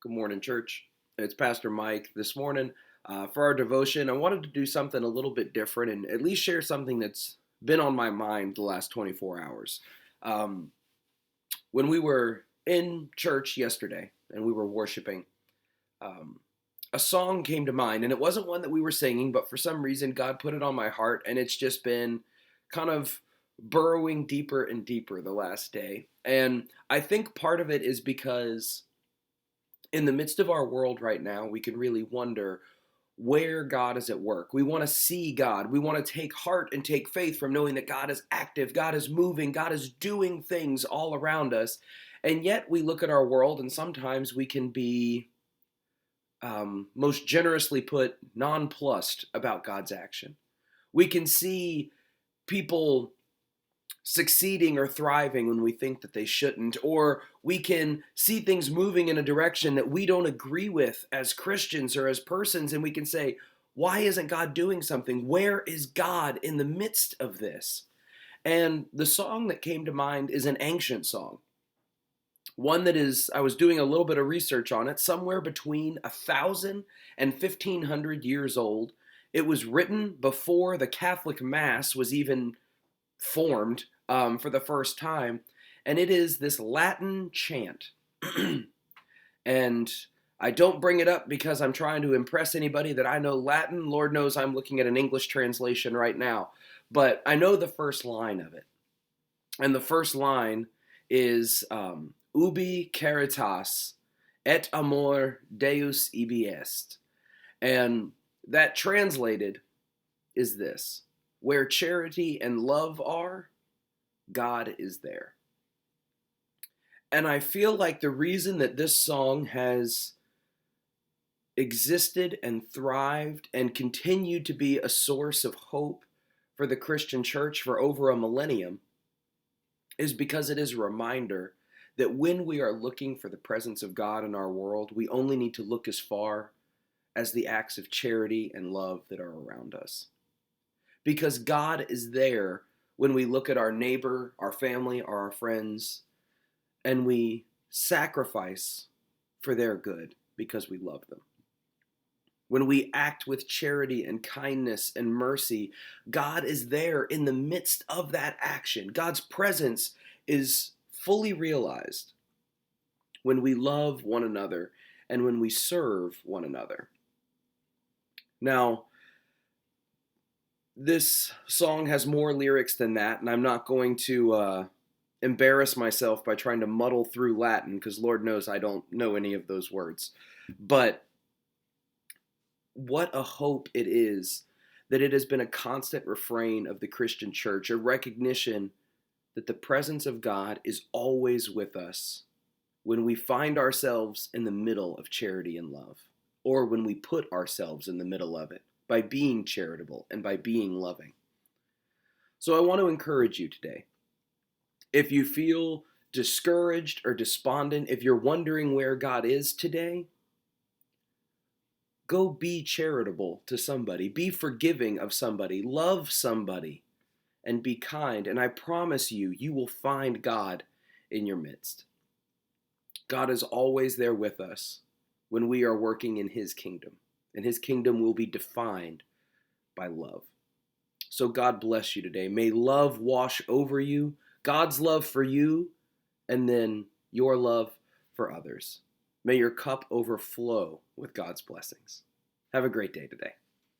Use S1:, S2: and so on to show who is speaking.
S1: Good morning, church. It's Pastor Mike. This morning, for our devotion, I wanted to do something a little bit different and at least share something that's been on my mind the last 24 hours. Um, when we were in church yesterday and we were worshiping, um, a song came to mind, and it wasn't one that we were singing, but for some reason, God put it on my heart, and it's just been kind of burrowing deeper and deeper the last day. And I think part of it is because in the midst of our world right now, we can really wonder where God is at work. We want to see God. We want to take heart and take faith from knowing that God is active, God is moving, God is doing things all around us. And yet we look at our world and sometimes we can be, most generously put, nonplussed about God's action. We can see people succeeding or thriving when we think that they shouldn't, or we can see things moving in a direction that we don't agree with as Christians or as persons, and we can say, why isn't God doing something? Where is God in the midst of this? And the song that came to mind is an ancient song. One that is, I was doing a little bit of research on it, somewhere between 1,000 and 1,500 years old. It was written before the Catholic Mass was even formed for the first time, and it is this Latin chant. And I don't bring it up because I'm trying to impress anybody that I know Latin. Lord knows I'm looking at an English translation right now, but I know the first line of it. And the first line is Ubi caritas et amor Deus ibi est. And that translated is this: where charity and love are, God is there. And I feel like the reason that this song has existed and thrived and continued to be a source of hope for the Christian church for over a millennium is because it is a reminder that when we are looking for the presence of God in our world, we only need to look as far as the acts of charity and love that are around us. Because God is there when we look at our neighbor, our family, or our friends, and we sacrifice for their good because we love them. When we act with charity and kindness and mercy, God is there in the midst of that action. God's presence is fully realized when we love one another and when we serve one another. Now, this song has more lyrics than that, and I'm not going to embarrass myself by trying to muddle through Latin, because Lord knows I don't know any of those words. But what a hope it is that it has been a constant refrain of the Christian church, a recognition that the presence of God is always with us when we find ourselves in the middle of charity and love, or when we put ourselves in the middle of it by being charitable and by being loving. So I want to encourage you today. If you feel discouraged or despondent, if you're wondering where God is today, go be charitable to somebody, be forgiving of somebody, love somebody, and be kind. And I promise you, you will find God in your midst. God is always there with us when we are working in His kingdom, and His kingdom will be defined by love. So God bless you today. May love wash over you, God's love for you, and then your love for others. May your cup overflow with God's blessings. Have a great day today.